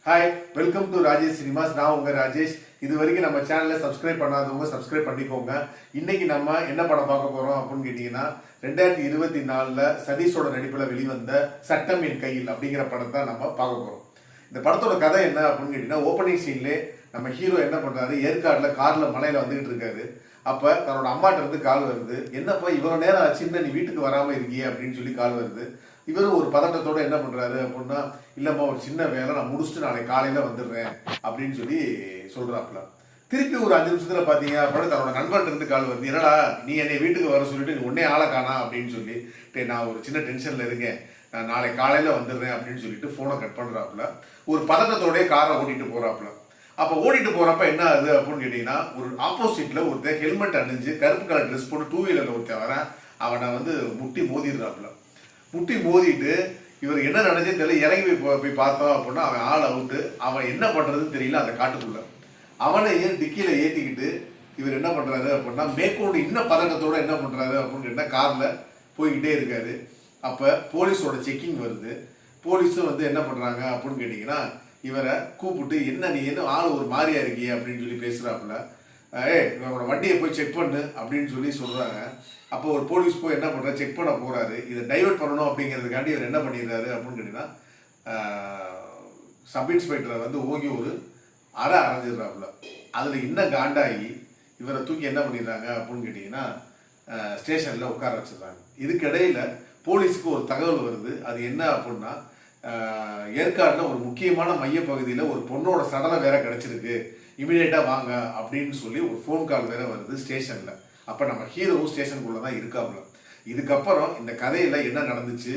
Hi, welcome to Rajesh cinemas. நான் உங்க ராஜேஷ். இது வரைக்கும் நம்ம சேனலை சப்ஸ்கிரைப் பண்ணாதவங்க சப்ஸ்கிரைப் பண்ணிக்கோங்க. இன்னைக்கு நம்ம என்ன படம் பார்க்க போறோம் அப்படின்னு கேட்டீங்கன்னா 2024ல சதீஷோட நடிப்பில் வெளிவந்த சட்டம் என் கையில் அப்படிங்கிற படம் தான் நம்ம பார்க்க போறோம். இந்த படத்தோட கதை என்ன அப்படின்னு கேட்டீங்கன்னா, ஓப்பனிங் சீன்ல நம்ம ஹீரோ என்ன பண்றாரு, ஏற்காடுல கார்ல மலையில வந்துகிட்டு இருக்காரு. அப்ப தன்னோட அம்மாட்ட இருந்து கால் வருது. என்னப்பா இவ்வளவு நேரம் ஆச்சுன்னு நீ வீட்டுக்கு வராம இருக்கியே அப்படின்னு சொல்லி கால் வருது. இவரும் ஒரு பதட்டத்தோட என்ன பண்றாரு அப்படின்னா, இல்லம்மா ஒரு சின்ன வேலை நான் முடிச்சுட்டு நாளைக்கு காலையில வந்துடுறேன் அப்படின்னு சொல்லி சொல்றாப்புல. திருப்பி ஒரு 5 நிமிஷத்துல பாத்தீங்க அப்படின்னு தன்னோட நண்பர்கிட்ட இருந்து கால் வருது. என்னடா நீ என்னை வீட்டுக்கு வர சொல்லிட்டு நீ உன்னே ஆளை காணா அப்படின்னு சொல்லி, நான் ஒரு சின்ன டென்ஷன்ல இருக்கேன், நான் நாளைக்கு காலையில வந்துடுறேன் அப்படின்னு சொல்லிட்டு போனை கட் பண்றாப்புல. ஒரு பதட்டத்தோடய காரை ஓட்டிட்டு போறாப்புல. அப்ப ஓடிட்டு போறப்ப என்ன ஆகுது அப்படின்னு கேட்டீங்கன்னா, ஒரு ஆப்போசிட்ல ஒருத்தர் ஹெல்மெட் அணிஞ்சு கருப்பு கலர் ட்ரெஸ் போட்டு 2 வீலர்ல ஒருத்தர் வரேன். அவனை வந்து முட்டி மோதிடுறாப்புல. முட்டி மோதிட்டு இவர் என்ன நினைச்சே தெரியல, இறங்கி போய் பார்த்தோம் அப்படின்னா அவன் ஆள் அவுட்டு. அவன் என்ன பண்றதுன்னு தெரியல அந்த காட்டுக்குள்ள. அவனை டிக்கியில ஏத்திக்கிட்டு இவர் என்ன பண்றாரு அப்படின்னா, மேற்கொண்டு இன்னும் பதட்டத்தோட என்ன பண்றாரு அப்படின்னு கேட்டா கார்ல போய்கிட்டே இருக்காரு. அப்ப போலீஸோட செக்கிங் வருது. போலீஸும் வந்து என்ன பண்றாங்க அப்படின்னு கேட்டீங்கன்னா, இவரை கூப்பிட்டு என்ன நீ என்ன ஆள் ஒரு மாதிரியா இருக்கிய அப்படின்னு சொல்லி பேசுறாப்புல. இவரோட வண்டியை போய் செக் பண்ணு அப்படின்னு சொல்லி சொல்றாங்க. அப்போ ஒரு போலீஸ் போய் என்ன பண்ற செக் பண்ண போறாரு. இதை டைவர்ட் பண்ணணும் அப்படிங்கிறதுக்காண்டி இவர் என்ன பண்ணிடுறாரு அப்படின்னு கேட்டீங்கன்னா, சப் இன்ஸ்பெக்டரை வந்து ஓங்கி ஒரு அரைஞ்சிடுறாப்புல. அதுல இன்னும் காண்டாகி இவரை தூக்கி என்ன பண்ணிடுறாங்க அப்படின்னு கேட்டீங்கன்னா, ஸ்டேஷன்ல உட்கார வச்சிடுறாங்க. இதுக்கிடையில போலீஸுக்கு ஒரு தகவல் வருது. அது என்ன அப்படின்னா, ஏற்காடுல ஒரு முக்கியமான மைய பகுதியில ஒரு பொண்ணோட சடலை வேற கிடைச்சிருக்கு, இமீடியட்டா வாங்க அப்படின்னு சொல்லி ஒரு ஃபோன் கால் வேற வருது ஸ்டேஷன்ல. அப்ப நம்ம ஹீரோவும் ஸ்டேஷனுக்குள்ளதான் இருக்காப்புல. இதுக்கப்புறம் இந்த கதையில என்ன நடந்துச்சு,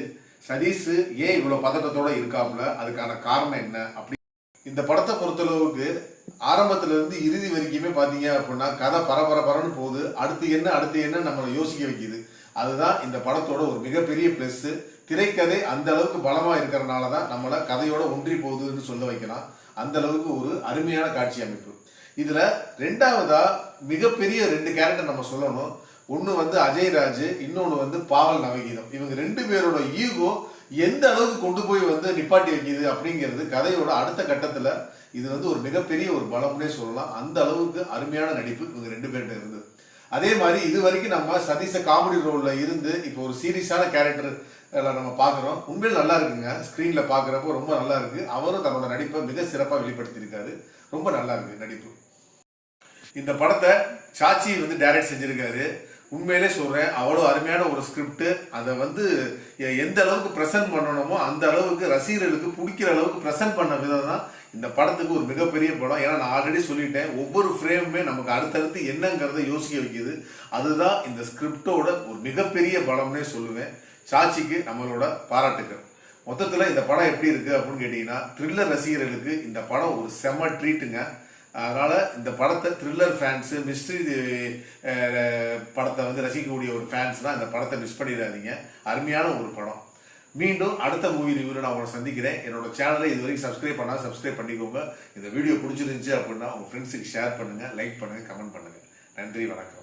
சதீஷ் ஏன் இவ்வளவு பதட்டத்தோட இருக்காப்புல, அதுக்கான காரணம் என்ன அப்படி. இந்த படத்தை பொறுத்தளவுக்கு ஆரம்பத்துல இருந்து இறுதி வரைக்குமே பாத்தீங்க அப்படின்னா கதை பரபரன்னு போகுது. அடுத்து என்ன நம்மளை யோசிக்க வைக்குது. அதுதான் இந்த படத்தோட ஒரு மிகப்பெரிய பிளஸ். திரைக்கதை அந்த அளவுக்கு பலமா இருக்கிறதுனாலதான் நம்மள கதையோட ஒன்றி போகுதுன்னு சொல்ல வைக்கலாம். அந்த அளவுக்கு ஒரு அருமையான காட்சி அமைப்பு. இதுல ரெண்டாவதா மிகப்பெரிய 2 கேரக்டர் நம்ம சொல்லணும். ஒன்னு வந்து அஜய்ராஜ், இன்னொன்னு வந்து பாவல் நவகீதம். இவங்க 2 பேரோட ஈகோ எந்த அளவுக்கு கொண்டு போய் வந்து நிப்பாட்டி வைக்குது அப்படிங்கிறது கதையோட அடுத்த கட்டத்துல இது வந்து ஒரு மிகப்பெரிய ஒரு பலம்னே சொல்லலாம். அந்த அளவுக்கு அருமையான நடிப்பு இவங்க 2 பேர்கிட்ட இருந்தது. அதே மாதிரி இது வரைக்கும் நம்ம சதீஷ காமெடி ரோல்ல இருந்து இப்போ ஒரு சீரியஸான கேரக்டர் நம்ம பாக்குறோம். உண்மையில் நல்லா இருக்குங்க. ஸ்கிரீன்ல பாக்குறப்போ ரொம்ப நல்லா இருக்கு. அவரும் தன்னோட நடிப்பை மிக சிறப்பா வெளிப்படுத்தியிருக்காரு. ரொம்ப நல்லா இருக்கு நடிப்பு. இந்த படத்தை சாச்சி வந்து டைரக்ட் செஞ்சிருக்காரு. உண்மையிலே சொல்றேன், அவ்வளவு அருமையான ஒரு ஸ்கிரிப்ட். அதை வந்து எந்த அளவுக்கு பிரசன்ட் பண்ணணுமோ அந்த அளவுக்கு ரசிகர்களுக்கு பிடிக்கிற அளவுக்கு பிரசன்ட் பண்ண விதம் தான் இந்த படத்துக்கு ஒரு மிகப்பெரிய படம். ஏன்னா நான் ஆல்ரெடி சொல்லிட்டேன், ஒவ்வொரு ஃப்ரேமுமே நமக்கு அடுத்தடுத்து என்னங்கிறத யோசிக்க வைக்குது. அதுதான் இந்த ஸ்கிரிப்டோட ஒரு மிகப்பெரிய பலம்னே சொல்லுவேன். சாட்சிக்கு நம்மளோட பாராட்டுக்கள். மொத்தத்துல இந்த படம் எப்படி இருக்கு அப்படின்னு கேட்டீங்கன்னா, த்ரில்லர் ரசிகர்களுக்கு இந்த படம் ஒரு செம ட்ரீட்டுங்க. அதனால இந்த படத்தை த்ரில்லர் ஃபேன்ஸ், மிஸ்ட்ரி படத்தை வந்து ரசிக்கக்கூடிய ஒரு ஃபேன்ஸ் தான் இந்த படத்தை மிஸ் பண்ணிடாதீங்க. அருமையான ஒரு படம். மீண்டும் அடுத்த மூவி ரிவ்யூல நான் உங்களை சந்திக்கிறேன். என்னோட சேனலை இது வரைக்கும் சப்ஸ்கிரைப் பண்ணா சப்ஸ்கிரைப் பண்ணிக்கோங்க. இந்த வீடியோ பிடிச்சிருந்துச்சு அப்படின்னா உங்க ஃப்ரெண்ட்ஸுக்கு ஷேர் பண்ணுங்க, லைக் பண்ணுங்க, கமெண்ட் பண்ணுங்க. நன்றி, வணக்கம்.